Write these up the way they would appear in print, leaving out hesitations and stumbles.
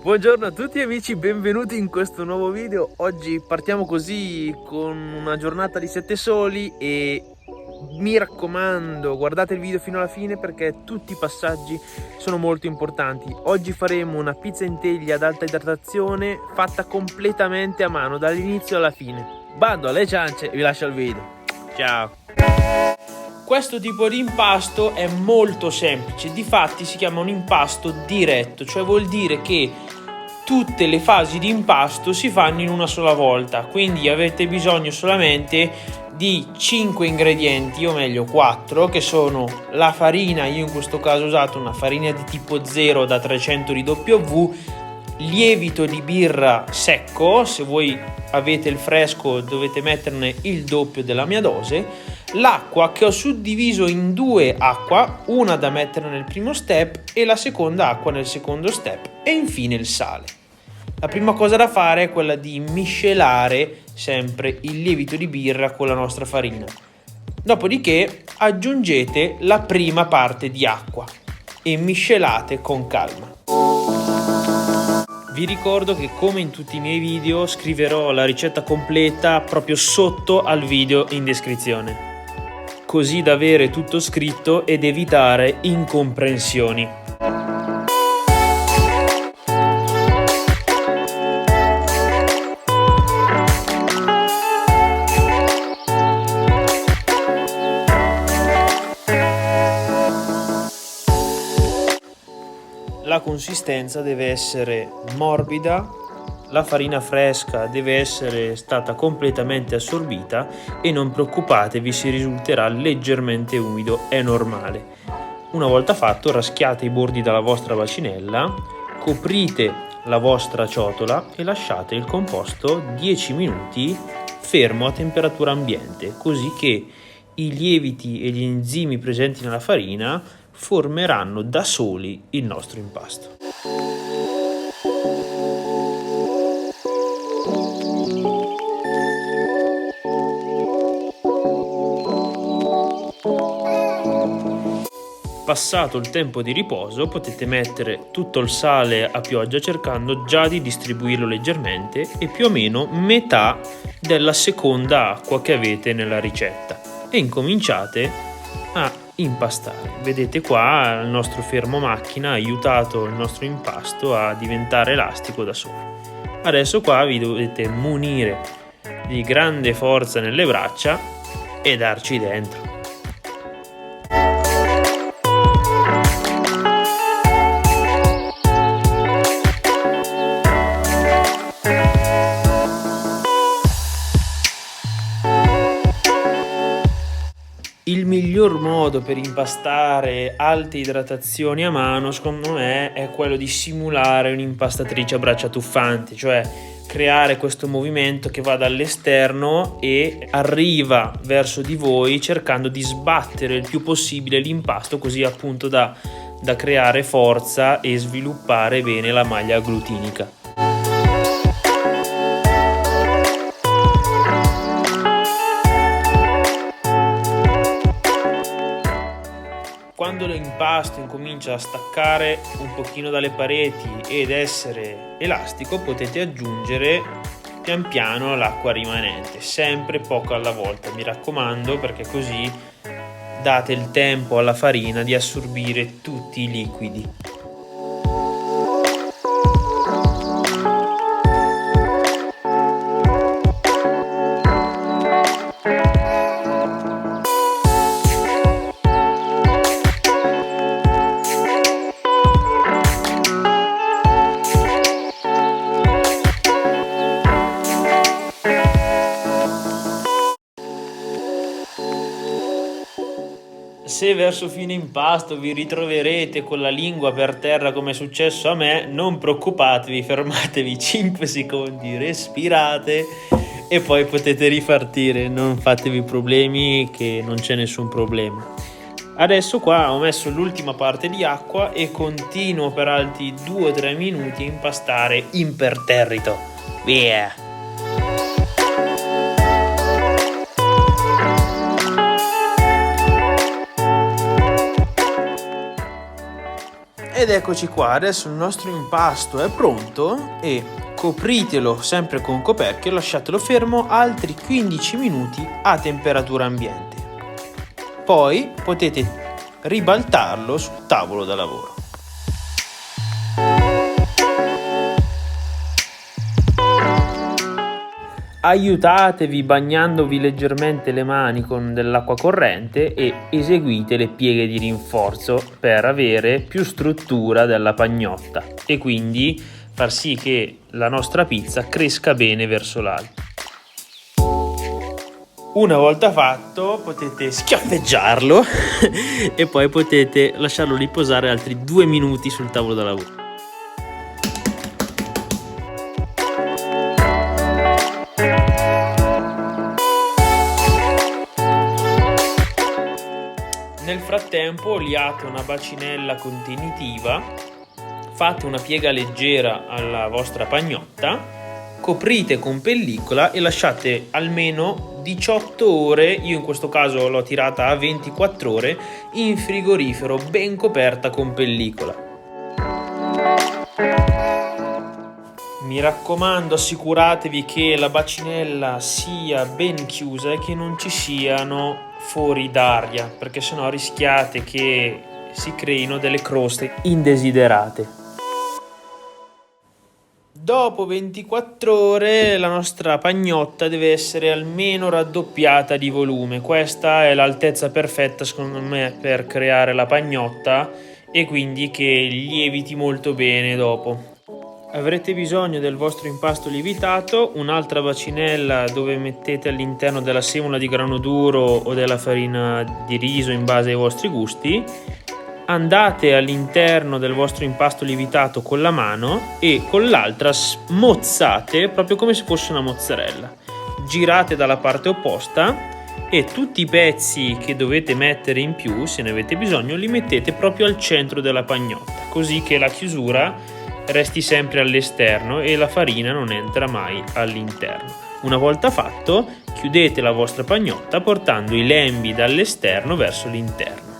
Buongiorno a tutti amici, benvenuti in questo nuovo video. Oggi partiamo così con una giornata di 7 soli e mi raccomando, guardate il video fino alla fine perché tutti i passaggi sono molto importanti. Oggi faremo una pizza in teglia ad alta idratazione fatta completamente a mano dall'inizio alla fine. Bando alle ciance e vi lascio al video. Ciao! Questo tipo di impasto è molto semplice, difatti si chiama un impasto diretto, cioè vuol dire che tutte le fasi di impasto si fanno in una sola volta, quindi avete bisogno solamente di 5 ingredienti, o meglio 4, che sono la farina. Io in questo caso ho usato una farina di tipo 0 da 300 di W, lievito di birra secco, se voi avete il fresco dovete metterne il doppio della mia dose, l'acqua che ho suddiviso in 2 acqua, una da mettere nel primo step e la seconda acqua nel secondo step, e infine il sale. La prima cosa da fare è quella di miscelare sempre il lievito di birra con la nostra farina. Dopodiché aggiungete la prima parte di acqua e miscelate con calma. Vi ricordo che, come in tutti i miei video, scriverò la ricetta completa proprio sotto al video in descrizione, così da avere tutto scritto ed evitare incomprensioni. La consistenza deve essere morbida, la farina fresca deve essere stata completamente assorbita e non preoccupatevi se risulterà leggermente umido, è normale. Una volta fatto, raschiate i bordi dalla vostra bacinella, coprite la vostra ciotola e lasciate il composto 10 minuti fermo a temperatura ambiente, così che i lieviti e gli enzimi presenti nella farina formeranno da soli il nostro impasto. Passato il tempo di riposo potete mettere tutto il sale a pioggia, cercando già di distribuirlo leggermente e più o meno metà della seconda acqua che avete nella ricetta, e incominciate a impastare. Vedete qua il nostro fermo macchina ha aiutato il nostro impasto a diventare elastico da solo. Adesso qua vi dovete munire di grande forza nelle braccia e darci dentro. Il miglior modo per impastare alte idratazioni a mano, secondo me, è quello di simulare un'impastatrice a braccia tuffanti, cioè creare questo movimento che va dall'esterno e arriva verso di voi cercando di sbattere il più possibile l'impasto, così appunto da creare forza e sviluppare bene la maglia agglutinica. Quando l'impasto incomincia a staccare un pochino dalle pareti ed essere elastico, potete aggiungere pian piano l'acqua rimanente, sempre poco alla volta, mi raccomando, perché così date il tempo alla farina di assorbire tutti i liquidi. Se verso fine impasto vi ritroverete con la lingua per terra come è successo a me, non preoccupatevi, fermatevi 5 secondi, respirate e poi potete ripartire, non fatevi problemi, che non c'è nessun problema. Adesso qua ho messo l'ultima parte di acqua e continuo per altri 2-3 minuti a impastare imperterrito. Via! Ed eccoci qua, adesso il nostro impasto è pronto e copritelo sempre con coperchio e lasciatelo fermo altri 15 minuti a temperatura ambiente. Poi potete ribaltarlo sul tavolo da lavoro. Aiutatevi bagnandovi leggermente le mani con dell'acqua corrente e eseguite le pieghe di rinforzo per avere più struttura della pagnotta e quindi far sì che la nostra pizza cresca bene verso l'alto. Una volta fatto potete schiaffeggiarlo e poi potete lasciarlo riposare altri 2 minuti sul tavolo da lavoro. Nel frattempo oliate una bacinella contenitiva, fate una piega leggera alla vostra pagnotta, coprite con pellicola e lasciate almeno 18 ore, io in questo caso l'ho tirata a 24 ore, in frigorifero ben coperta con pellicola. Mi raccomando, assicuratevi che la bacinella sia ben chiusa e che non ci siano fori d'aria, perché sennò rischiate che si creino delle croste indesiderate. Dopo 24 ore la nostra pagnotta deve essere almeno raddoppiata di volume. Questa è l'altezza perfetta secondo me per creare la pagnotta e quindi che lieviti molto bene dopo. Avrete bisogno del vostro impasto lievitato, un'altra bacinella dove mettete all'interno della semola di grano duro o della farina di riso in base ai vostri gusti. Andate all'interno del vostro impasto lievitato con la mano e con l'altra smozzate proprio come se fosse una mozzarella. Girate dalla parte opposta e tutti i pezzi che dovete mettere in più, se ne avete bisogno, li mettete proprio al centro della pagnotta, così che la chiusura resti sempre all'esterno e la farina non entra mai all'interno. Una volta fatto, chiudete la vostra pagnotta portando i lembi dall'esterno verso l'interno.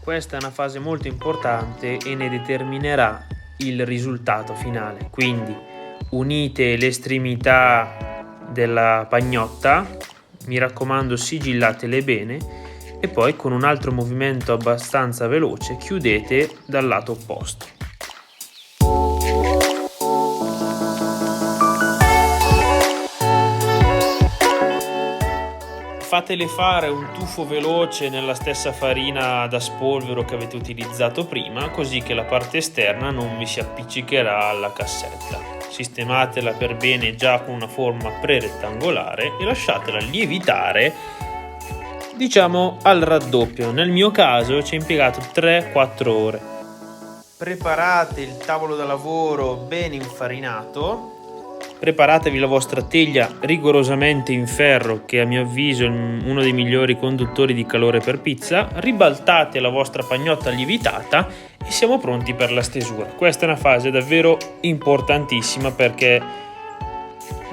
Questa è una fase molto importante e ne determinerà il risultato finale. Quindi unite le estremità della pagnotta, mi raccomando sigillatele bene, e poi con un altro movimento abbastanza veloce chiudete dal lato opposto. Fatele fare un tuffo veloce nella stessa farina da spolvero che avete utilizzato prima, così che la parte esterna non vi si appiccicherà alla cassetta. Sistematela per bene già con una forma pre-rettangolare e lasciatela lievitare, diciamo al raddoppio. Nel mio caso ci è impiegato 3-4 ore. Preparate il tavolo da lavoro ben infarinato. Preparatevi la vostra teglia rigorosamente in ferro, che a mio avviso è uno dei migliori conduttori di calore per pizza. Ribaltate la vostra pagnotta lievitata e siamo pronti per la stesura. Questa è una fase davvero importantissima perché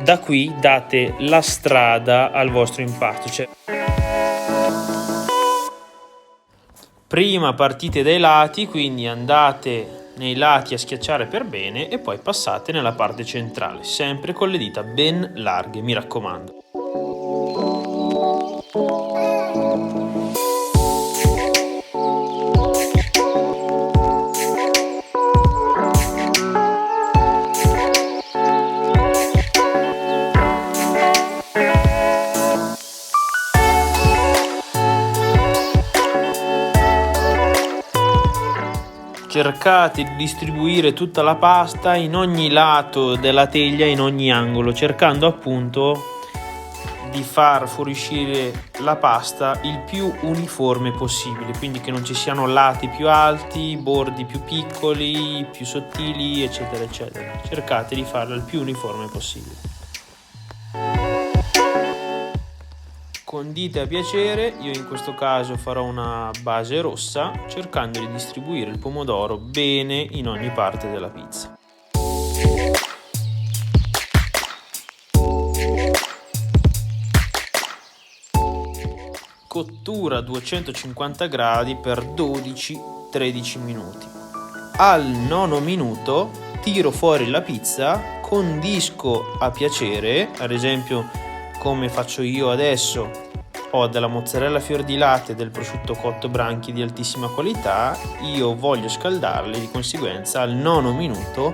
da qui date la strada al vostro impasto. Prima partite dai lati, quindi andate nei lati a schiacciare per bene e poi passate nella parte centrale, sempre con le dita ben larghe, mi raccomando. Cercate di distribuire tutta la pasta in ogni lato della teglia, in ogni angolo, cercando appunto di far fuoriuscire la pasta il più uniforme possibile, quindi che non ci siano lati più alti, bordi più piccoli, più sottili, eccetera eccetera. Cercate di farla il più uniforme possibile. Condite a piacere, io in questo caso farò una base rossa, cercando di distribuire il pomodoro bene in ogni parte della pizza. cottura a 250 gradi per 12-13 minuti. Al 9° minuto tiro fuori la pizza, condisco a piacere, ad esempio come faccio io adesso, ho della mozzarella fior di latte e del prosciutto cotto Branchi di altissima qualità, io voglio scaldarli, di conseguenza al 9° minuto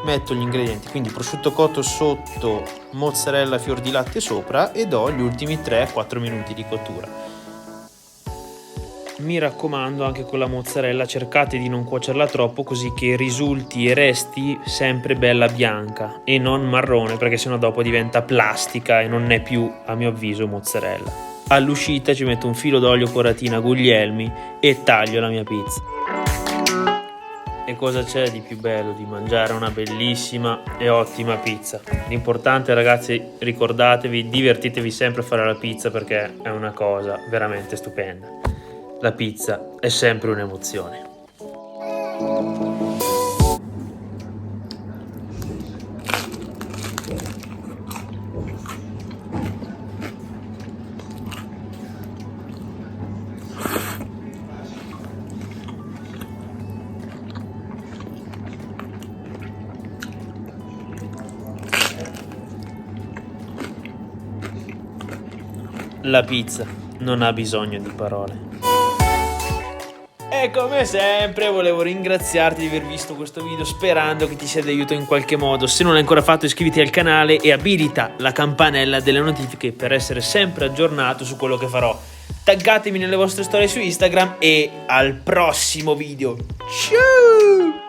metto gli ingredienti, quindi prosciutto cotto sotto, mozzarella fior di latte sopra, e do gli ultimi 3-4 minuti di cottura. Mi raccomando, anche con la mozzarella cercate di non cuocerla troppo, così che risulti e resti sempre bella bianca e non marrone, perché sennò dopo diventa plastica e non è più, a mio avviso, mozzarella. All'uscita ci metto un filo d'olio Coratina Guglielmi e taglio la mia pizza. E cosa c'è di più bello di mangiare una bellissima e ottima pizza? L'importante, ragazzi, ricordatevi, divertitevi sempre a fare la pizza, perché è una cosa veramente stupenda. La pizza è sempre un'emozione. La pizza non ha bisogno di parole. E come sempre volevo ringraziarti di aver visto questo video, sperando che ti sia d'aiuto in qualche modo. Se non l'hai ancora fatto, iscriviti al canale e abilita la campanella delle notifiche per essere sempre aggiornato su quello che farò. Taggatemi nelle vostre storie su Instagram e al prossimo video. Ciao!